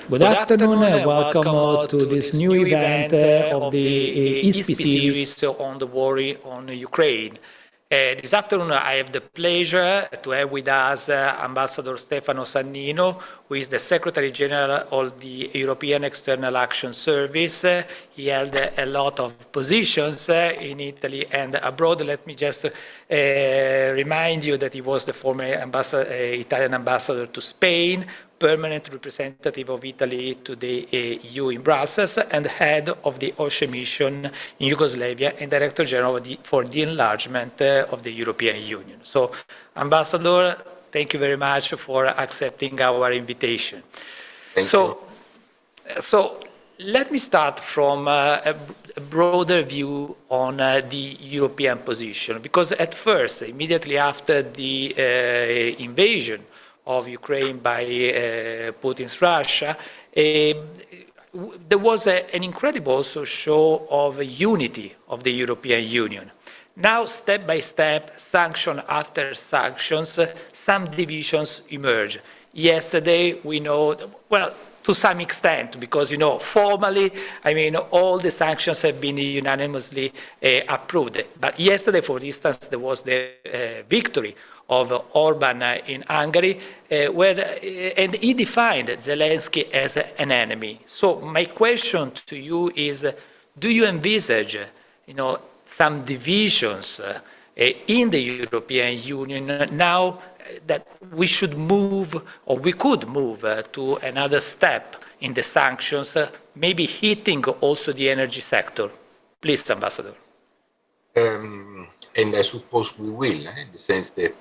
Good afternoon and welcome to this new event of the ISPI series on the war on Ukraine. This afternoon I have the pleasure to have with us Ambassador Stefano Sannino, who is the Secretary General of the European External Action Service. He held a lot of positions in Italy and abroad. Let me just remind you that he was the former Italian ambassador to Spain, permanent representative of Italy to the EU in Brussels, and head of the OSCE mission in Yugoslavia and Director General for the enlargement of the European Union. So, Ambassador, thank you very much for accepting our invitation. Thank you. So let me start from a broader view on the European position, because at first, immediately after the invasion of Ukraine by Putin's Russia, there was an incredible also show of unity of the European Union. Now, step by step, sanction after sanctions, some divisions emerge. Yesterday, we know, well, to some extent, because, you know, formally, I mean, all the sanctions have been unanimously approved. But yesterday, for instance, there was the victory of Orban in Hungary, and he defined Zelensky as an enemy. So my question to you is, do you envisage, you know, some divisions in the European Union now that we should move, or we could move to another step in the sanctions, maybe hitting also the energy sector? Please, Ambassador. And I suppose we will, in the sense that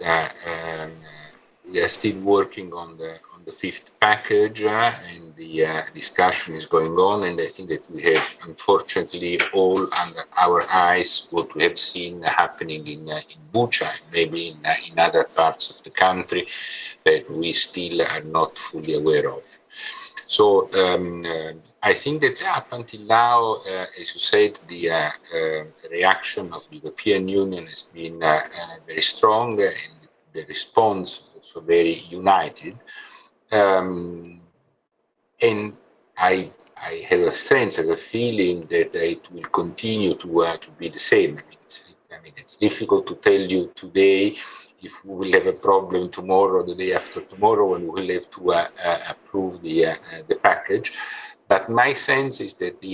we are still working on the fifth package, and the discussion is going on. And I think that we have, unfortunately, all under our eyes what we have seen happening in Bucha, maybe in other parts of the country that we still are not fully aware of. So I think that up until now, as you said, the reaction of the European Union has been very strong, and the response also very united. And I have a sense, a feeling that it will continue to be the same. I mean, it's difficult to tell you today if we will have a problem tomorrow, the day after tomorrow, when we will have to approve the package. But my sense is that the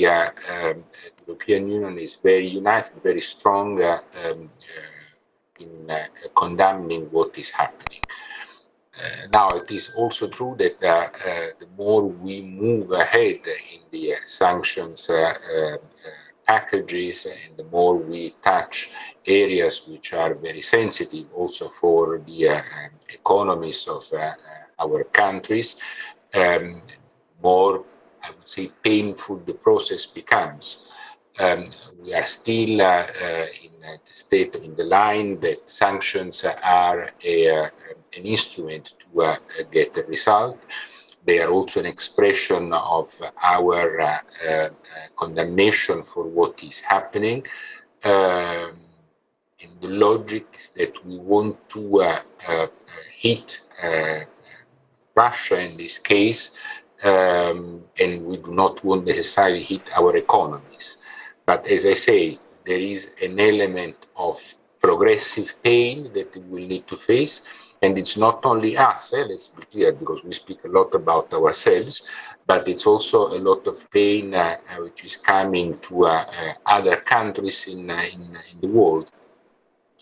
European Union is very united, very strong in condemning what is happening. Now, it is also true that the more we move ahead in the sanctions packages, and the more we touch areas which are very sensitive also for the economies of our countries, more, I would say, painful the process becomes. We are still in the line that sanctions are an instrument to get a result. They are also an expression of our condemnation for what is happening. And the logic is that we want to hit Russia in this case, and we do not want necessarily hit our economies. But as I say, there is an element of progressive pain that we will need to face. And it's not only us, let's be clear, because we speak a lot about ourselves, but it's also a lot of pain which is coming to other countries in the world.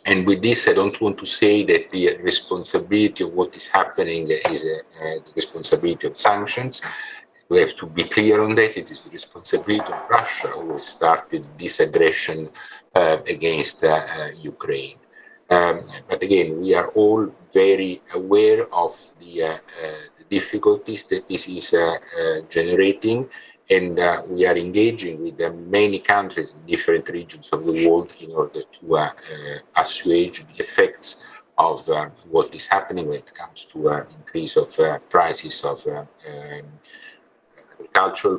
And with this, I don't want to say that the responsibility of what is happening is the responsibility of sanctions. We have to be clear on that. It is the responsibility of Russia who started this aggression against Ukraine. But again, we are all very aware of the difficulties that this is generating, and we are engaging with many countries in different regions of the world in order to assuage the effects of what is happening when it comes to increase of prices of agricultural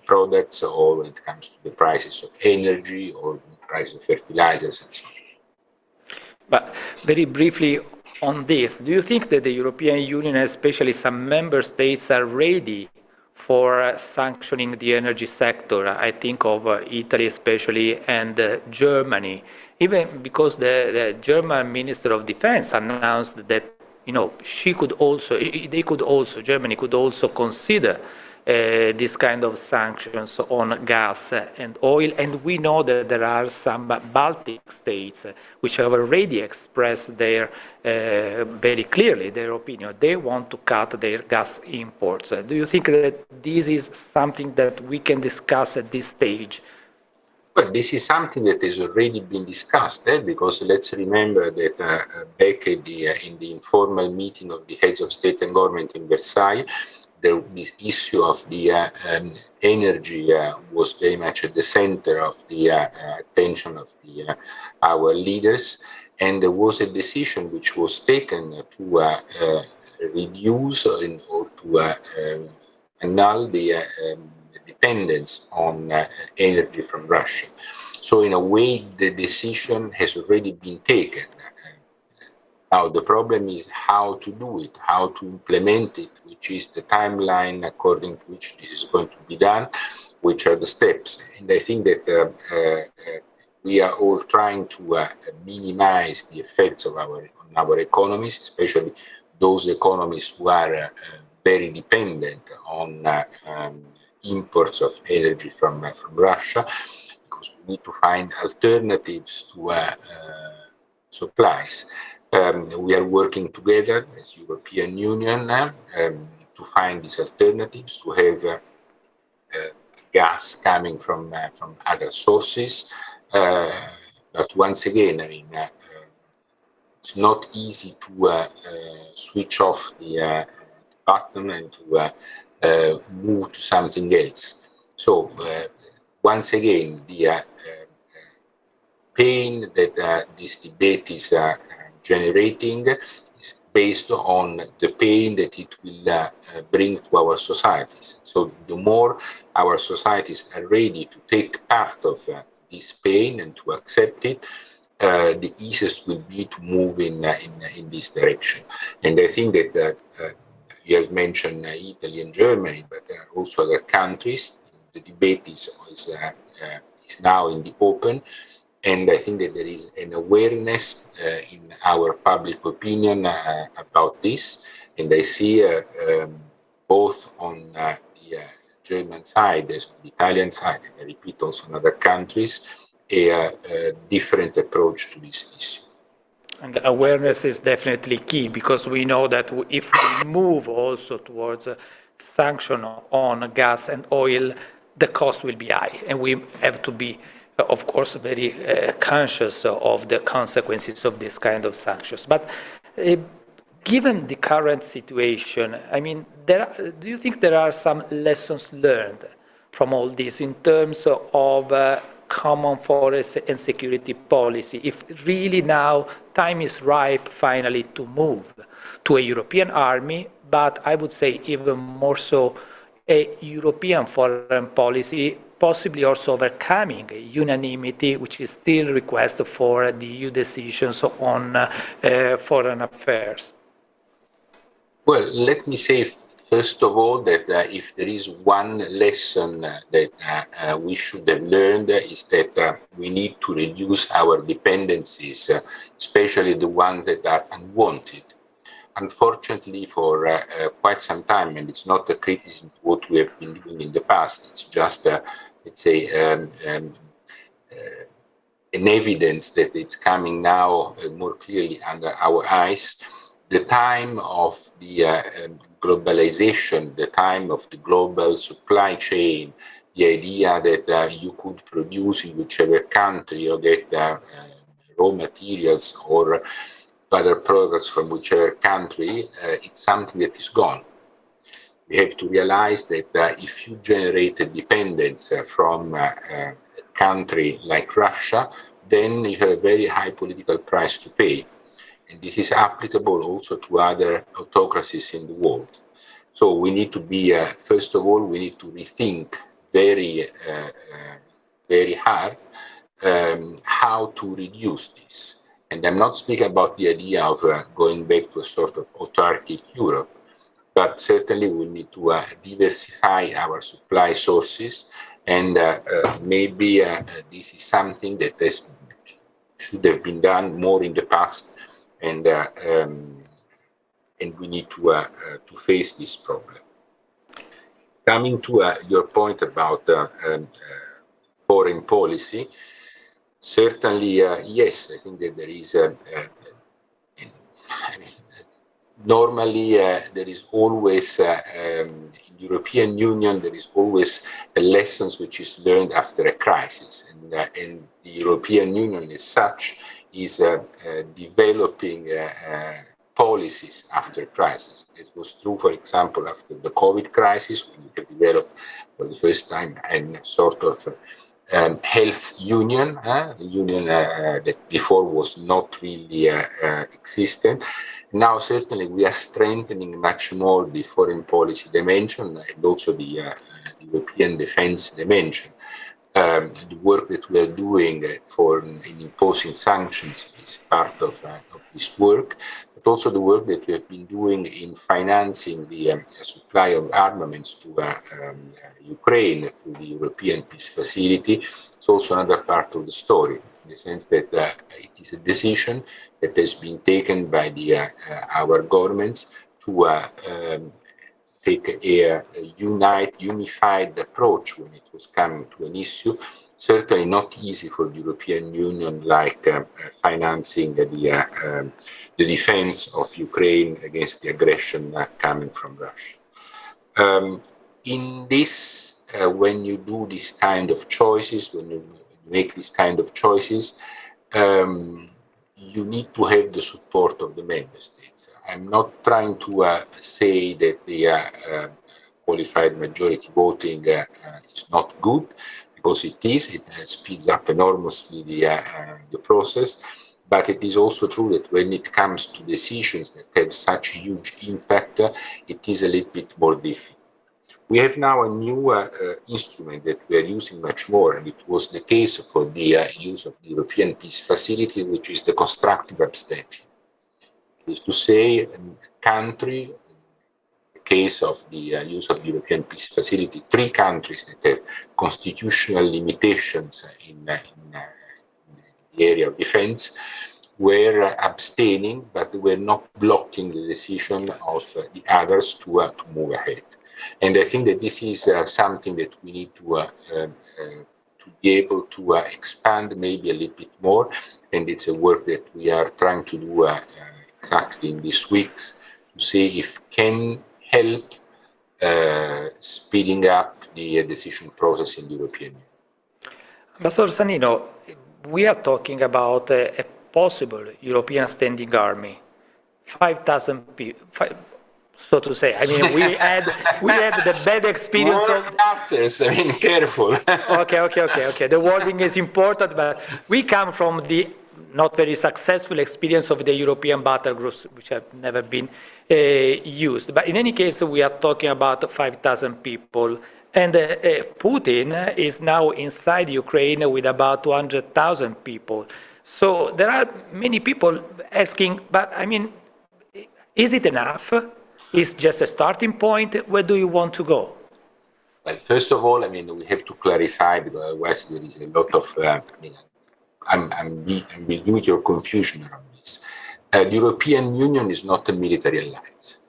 products, or when it comes to the prices of energy or the price of fertilizers and so on. But very briefly on this, do you think that the European Union, especially some member states, are ready for sanctioning the energy sector. I think of Italy especially and Germany, even because the German Minister of Defense announced that Germany could also consider this kind of sanctions on gas and oil. And we know that there are some Baltic states which have already expressed their very clearly their opinion. They want to cut their gas imports. Do you think that this is something that we can discuss at this stage? Well, this is something that has already been discussed, because let's remember that back in the informal meeting of the heads of state and government in Versailles, the issue of the energy was very much at the center of the attention of our leaders, and there was a decision which was taken to reduce or to annul the dependence on energy from Russia. So in a way, the decision has already been taken. Now, the problem is how to do it, how to implement it, which is the timeline according to which this is going to be done, which are the steps. And I think that we are all trying to minimize the effects on our economies, especially those economies who are very dependent on imports of energy from Russia, because we need to find alternatives to supplies. We are working together as European Union to find these alternatives, to have gas coming from other sources. But once again, I mean, it's not easy to switch off the button and to move to something else. So once again, the pain that this debate is generating is based on the pain that it will bring to our societies. So the more our societies are ready to take part of this pain and to accept it, the easiest will be to move in this direction. And I think that you have mentioned Italy and Germany, but there are also other countries. The debate is now in the open, and I think that there is an awareness in our public opinion about this. And I see both on the German side as on the Italian side, and I repeat also in other countries, a different approach to this issue. And the awareness is definitely key, because we know that if we move also towards a sanction on gas and oil, the cost will be high, and we have to be, of course, very conscious of the consequences of this kind of sanctions. But given the current situation, I mean, do you think there are some lessons learned from all this in terms of common foreign and security policy, if really now time is ripe finally to move to a European army, but I would say even more so a European foreign policy, possibly also overcoming unanimity, which is still requested for the EU decisions on foreign affairs? Well, let me say first of all that if there is one lesson that we should have learned is that we need to reduce our dependencies, especially the ones that are unwanted. Unfortunately, for quite some time, and it's not a criticism to what we have been doing in the past, it's just, let's say, an evidence that it's coming now more clearly under our eyes. The time of the globalization, the time of the global supply chain, the idea that you could produce in whichever country or get raw materials or other products from whichever country, it's something that is gone. We have to realize that if you generate a dependence from a country like Russia, then you have a very high political price to pay. And this is applicable also to other autocracies in the world. So we need to be, first of all, we need to rethink very hard how to reduce this. And I'm not speaking about the idea of going back to a sort of autarkic Europe, but certainly we need to diversify our supply sources, and maybe this is something that should have been done more in the past, and we need to face this problem. Coming to your point about foreign policy, certainly, yes, I think that there is normally there is always in the European Union there is always a lessons which is learned after a crisis, and the European Union as such is developing policies after crisis. It was true, for example, after the COVID crisis, when we have developed for the first time a sort of health union, a union that before was not really existent. Now, certainly, we are strengthening much more the foreign policy dimension and also the European defense dimension. The work that we are doing in imposing sanctions is part of this work, but also the work that we have been doing in financing the supply of armaments to Ukraine through the European Peace Facility. It's also another part of the story, in the sense that it is a decision that has been taken by our governments to take a unified approach when it was coming to an issue. Certainly not easy for the European Union, like financing the defense of Ukraine against the aggression coming from Russia. In this, when you do this kind of choices, when you make this kind of choices, you need to have the support of the member states. I'm not trying to say that the qualified majority voting is not good, because it is. It speeds up enormously the process. But it is also true that when it comes to decisions that have such huge impact, it is a little bit more difficult. We have now a new instrument that we are using much more, and it was the case for the use of the European Peace Facility, which is the constructive abstention. It is to say, a country, in the case of the use of the European Peace Facility, 3 countries that have constitutional limitations in the area of defense were abstaining, but were not blocking the decision of the others to move ahead. And I think that this is something that we need to be able to expand maybe a little bit more, and it's a work that we are trying to do exactly in these weeks to see if can help speeding up the decision process in the European Union. Ambassador Sannino, we are talking about a possible European standing army, 5,000 people. So to say, I mean, we had the bad experience of actors. I mean, careful. Okay. The wording is important, but we come from the not very successful experience of the European battle groups, which have never been used. But in any case, we are talking about 5,000 people, and Putin is now inside Ukraine with about 200,000 people. So there are many people asking, but I mean, is it enough? Is just a starting point? Where do you want to go? Well, first of all, I mean, we have to clarify, because otherwise there is a lot of ambiguity or confusion around this. The European Union is not a military alliance.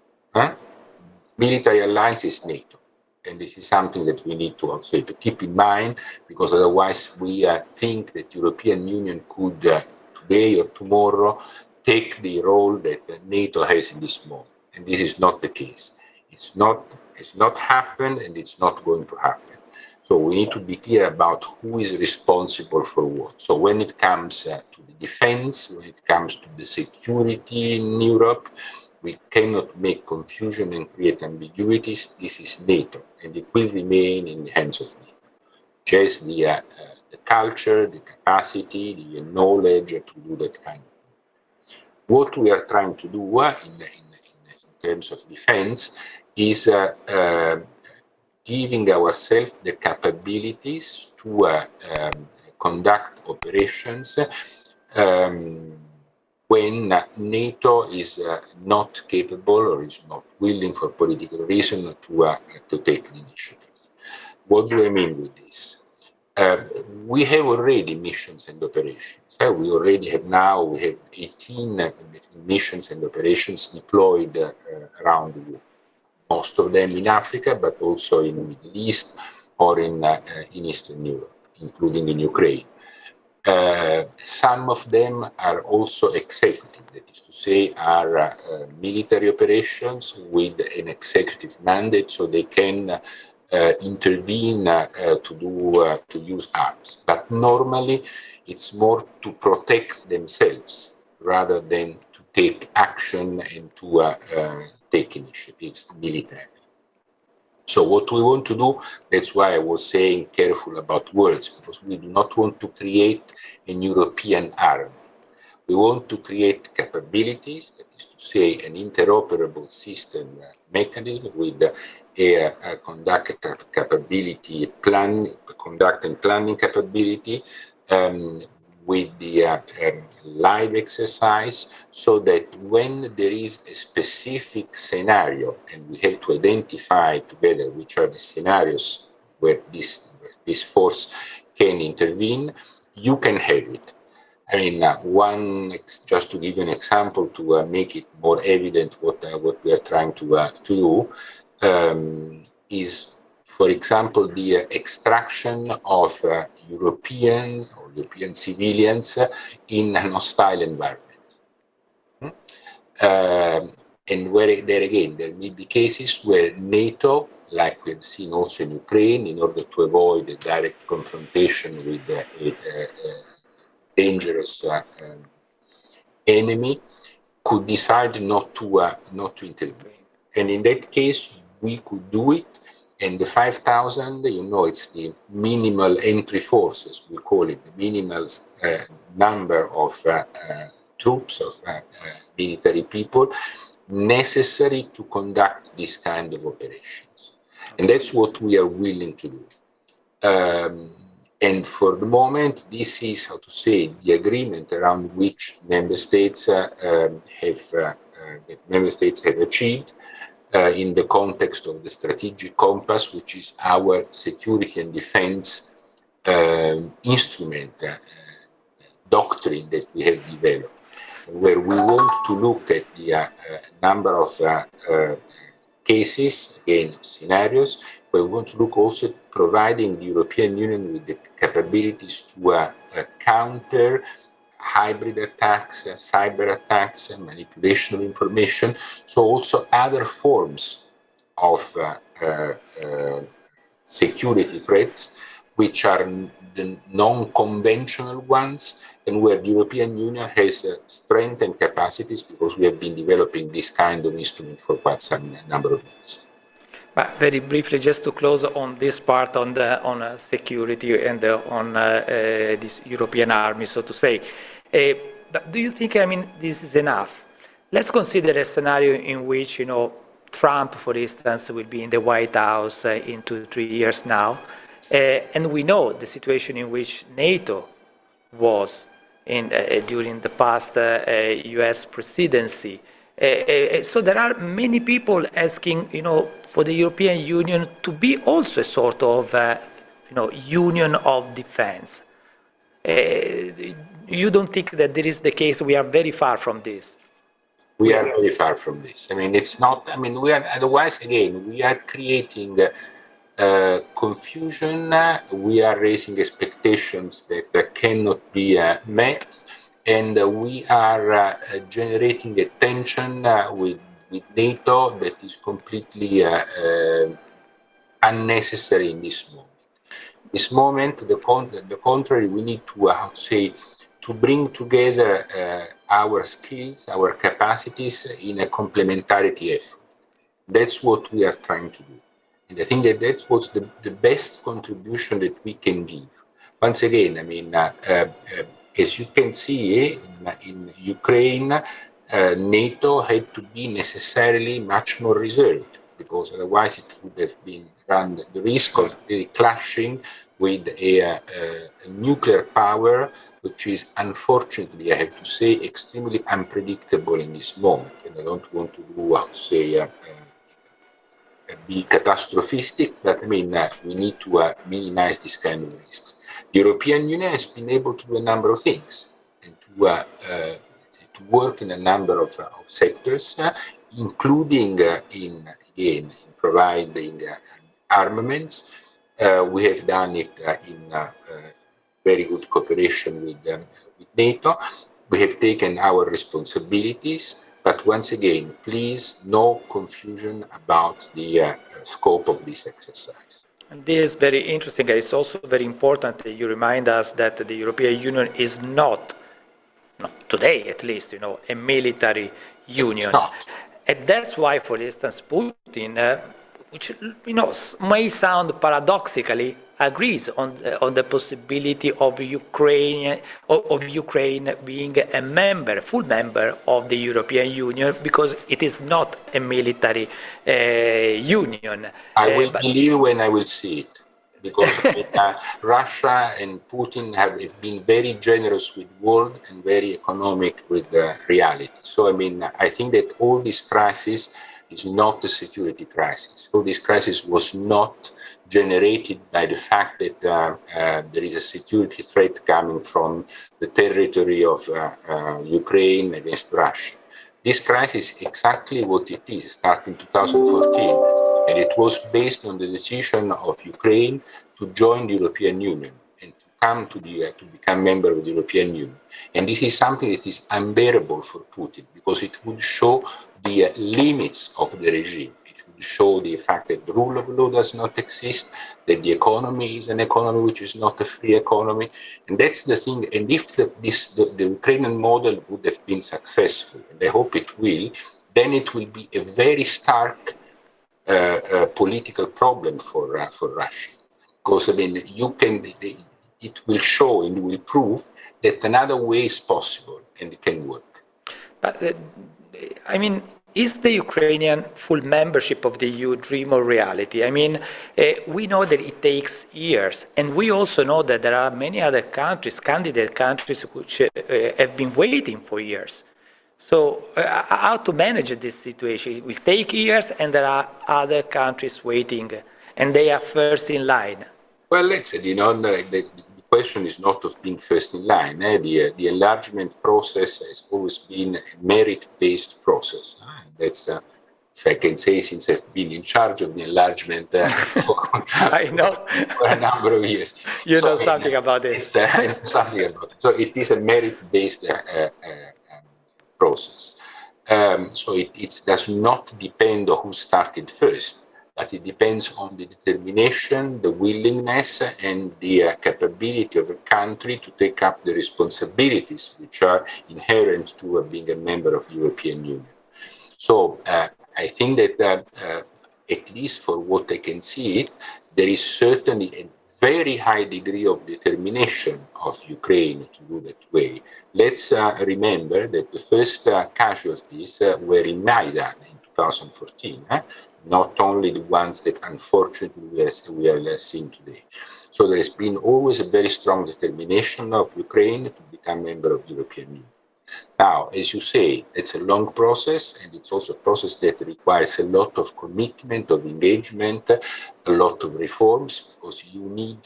Military alliance is NATO. And this is something that we need to also to keep in mind, because otherwise we think that European Union could today or tomorrow take the role that NATO has in this moment. And this is not the case. It's not happened, and it's not going to happen. So we need to be clear about who is responsible for what. So when it comes to the defense, when it comes to the security in Europe, we cannot make confusion and create ambiguities. This is NATO, and it will remain in the hands of NATO. Just the culture, the capacity, the knowledge to do that kind of thing. What we are trying to do in terms of defense is giving ourselves the capabilities to conduct operations when NATO is not capable or is not willing for political reason to take the initiative. What do I mean with this? We have already missions and operations. We already have now, we have 18 missions and operations deployed around the world. Most of them in Africa, but also in the Middle East or in Eastern Europe, including in Ukraine. Some of them are also executive, that is to say, are military operations with an executive mandate, so they can intervene to use arms. But normally, it's more to protect themselves rather than to take action and to take initiatives militarily. So what we want to do, that's why I was saying careful about words, because we do not want to create an European army. We want to create capabilities, that is to say, an interoperable system mechanism with a conduct capability, conduct and planning capability, with the live exercise, so that when there is a specific scenario, and we have to identify together which are the scenarios where this force can intervene, you can have it. I mean, just to give you an example to make it more evident what we are trying to do is, for example, the extraction of Europeans or European civilians in an hostile environment. And where there again, there may be cases where NATO, like we have seen also in Ukraine, in order to avoid a direct confrontation with a dangerous enemy, could decide not to intervene. And in that case, we could do it. And the 5,000, it's the minimal entry forces, we call it, the minimal number of troops, of military people, necessary to conduct this kind of operations. And that's what we are willing to do. And for the moment, this is, how to say, the agreement around which member states have achieved in the context of the strategic compass, which is our security and defense instrument, doctrine that we have developed, where we want to look at the number of cases, again, scenarios, where we want to look also at providing the European Union with the capabilities to counter hybrid attacks, cyber attacks, manipulation of information, so also other forms of security threats, which are the non-conventional ones, and where the European Union has strength and capacities, because we have been developing this kind of instrument for quite some number of years. But very briefly, just to close on this part on security and on this European army, so to say. But do you think, this is enough? Let's consider a scenario in which, Trump, for instance, will be in the White House in 2-3 years now. And we know the situation in which NATO was during the past US presidency. So there are many people asking, for the European Union to be also a sort of, union of defense. You don't think that this is the case? We are very far from this. We are very far from this. It's not, we are, otherwise, again, we are creating confusion, we are raising expectations that cannot be met, and we are generating a tension with NATO that is completely unnecessary in this moment. This moment, the contrary, we need to bring together our skills, our capacities in a complementarity effort. That's what we are trying to do. And I think that that's what's the best contribution that we can give. Once again, as you can see, in Ukraine, NATO had to be necessarily much more reserved, because otherwise it would have been run the risk of really clashing with a nuclear power, which is unfortunately, I have to say, extremely unpredictable in this moment. And I don't want to do, how to say, be catastrophistic, but I mean, we need to minimize this kind of risks. The European Union has been able to do a number of things and to work in a number of sectors, including in providing armaments. We have done it in very good cooperation with NATO. We have taken our responsibilities, but once again, please, no confusion about the scope of this exercise. And this is very interesting. It's also very important that you remind us that the European Union is not today at least, a military union. And that's why, for instance, Putin, which may sound paradoxically, agrees on the possibility of Ukraine being a full member of the European Union, because it is not a military union. I will believe when I will see it. Because Russia and Putin have been very generous with world and very economic with reality. So, I mean, I think that all this crisis is not a security crisis. All this crisis was not generated by the fact that there is a security threat coming from the territory of Ukraine against Russia. This crisis is exactly what it is, starting in 2014. And it was based on the decision of Ukraine to join the European Union and to come to become member of the European Union. And this is something that is unbearable for Putin, because it would show the limits of the regime. It would show the fact that the rule of law does not exist, that the economy is an economy which is not a free economy. And that's the thing. And if the Ukrainian model would have been successful, and I hope it will, then it will be a very stark political problem for Russia, because I mean it will show and will prove that another way is possible and it can work. But I mean, is the Ukrainian full membership of the EU dream or reality? I mean, we know that it takes years, and we also know that there are many other countries, candidate countries, which have been waiting for years. So how to manage this situation? It will take years, and there are other countries waiting, and they are first in line. Well, let's say, the question is not of being first in line. The enlargement process has always been a merit-based process. That's, if I can say, since I've been in charge of the enlargement I know. for a number of years. You know something about this. I know something about it. So it is a merit-based process. So it does not depend on who started first, but it depends on the determination, the willingness, and the capability of a country to take up the responsibilities which are inherent to being a member of the European Union. So I think that at least for what I can see, there is certainly a very high degree of determination of Ukraine to do that way. Let's remember that the first casualties were in Maidan in 2014, not only the ones that unfortunately we are seeing today. So there has been always a very strong determination of Ukraine to become a member of the European Union. Now, as you say, it's a long process, and it's also a process that requires a lot of commitment, of engagement, a lot of reforms, because you need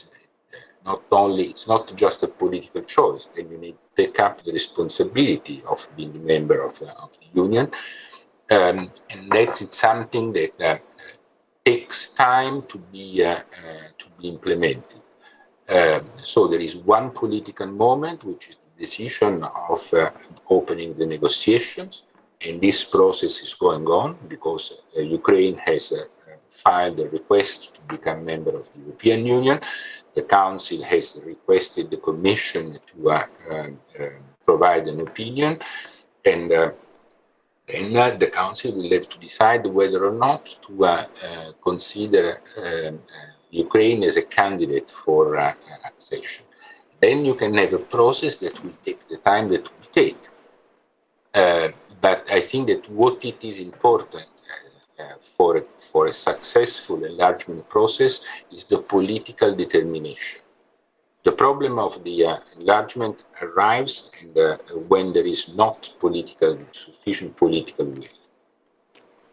it's not just a political choice, then you need to take up the responsibility of being a member of the Union. And that's something that takes time to be implemented. So there is one political moment, which is the decision of opening the negotiations, and this process is going on because Ukraine has filed a request to become member of the European Union. The Council has requested the Commission to provide an opinion, and then the Council will have to decide whether or not to consider Ukraine as a candidate for accession. Then you can have a process that will take the time that will take. But I think that what it is important, for a successful enlargement process is the political determination. The problem of the enlargement arrives when there is not sufficient political will.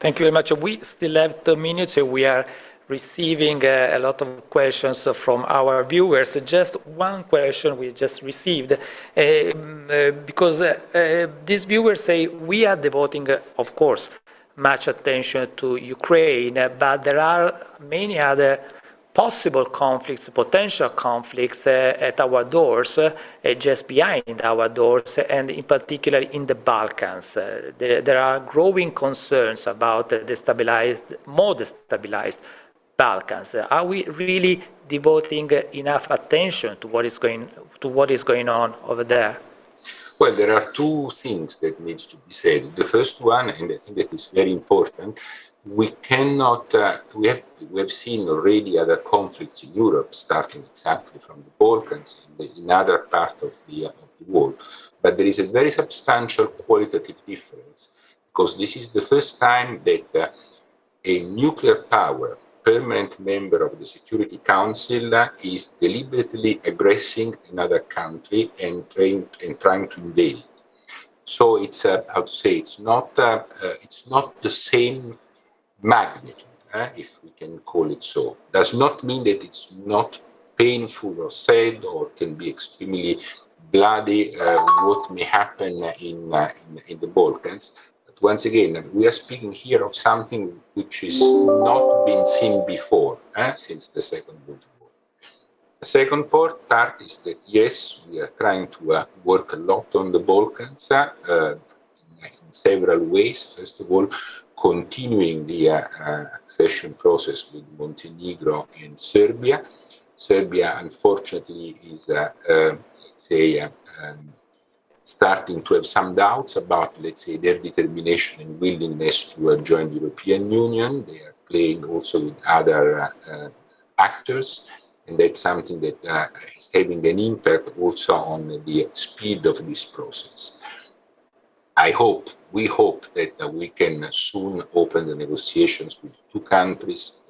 Thank you very much. We still have 2 minutes. We are receiving a lot of questions from our viewers. Just one question we just received, because these viewers say we are devoting, of course, much attention to Ukraine, but there are many other possible conflicts, potential conflicts at our doors, just behind our doors, and in particular in the Balkans. There are growing concerns about more destabilized Balkans. Are we really devoting enough attention to what is going on over there? Well, there are two things that needs to be said. The first one, and I think that is very important, we cannot. We have seen already other conflicts in Europe, starting exactly from the Balkans in other parts of the world. But there is a very substantial qualitative difference, because this is the first time that a nuclear power, permanent member of the Security Council, is deliberately aggressing another country and trying to invade it. So it's how to say, it's not the same magnitude, if we can call it so. Does not mean that it's not painful or sad or can be extremely bloody what may happen in the Balkans. But once again, we are speaking here of something which is not been seen before since the Second World War. The second part is that yes, we are trying to work a lot on the Balkans in several ways. First of all, continuing the accession process with Montenegro and Serbia. Serbia, unfortunately, is, starting to have some doubts about, their determination and willingness to join the European Union. They are playing also with other actors, and that's something that is having an impact also on the speed of this process. We hope that we can soon open the negotiations with two countries,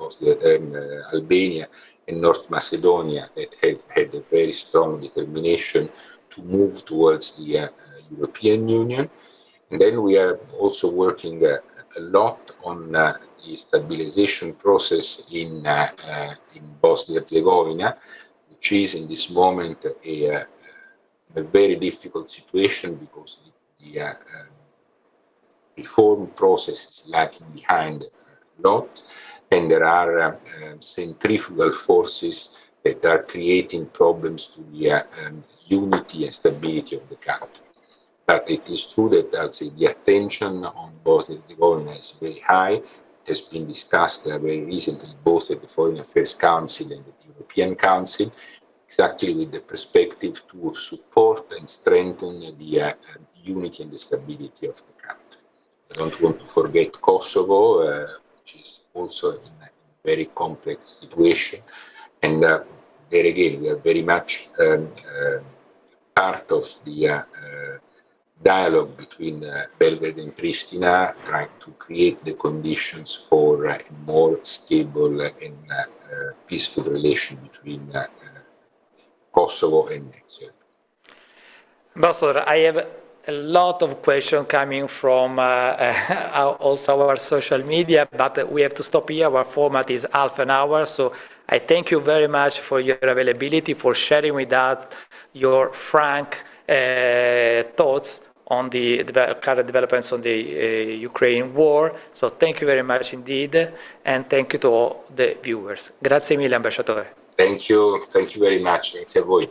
Albania and North Macedonia, that have had a very strong determination to move towards the European Union. And then we are also working a lot on the stabilization process in Bosnia-Herzegovina, which is in this moment a very difficult situation because the reform process is lagging behind a lot, and there are centrifugal forces that are creating problems to the unity and stability of the country. But it is true that the attention on Bosnia-Herzegovina is very high. It has been discussed very recently both at the Foreign Affairs Council and at the European Council, exactly with the perspective to support and strengthen the unity and the stability of the country. I don't want to forget Kosovo, which is also in a very complex situation. And there again, we are very much part of the dialogue between Belgrade and Pristina, trying to create the conditions for a more stable and peaceful relation between Kosovo and Serbia. Ambassador, I have a lot of questions coming from also our social media, but we have to stop here. Our format is half an hour, so I thank you very much for your availability, for sharing with us your frank thoughts on the current developments on the Ukraine war. So thank you very much indeed, and thank you to all the viewers. Grazie mille, Ambasciatore. Thank you very much. Grazie a voi.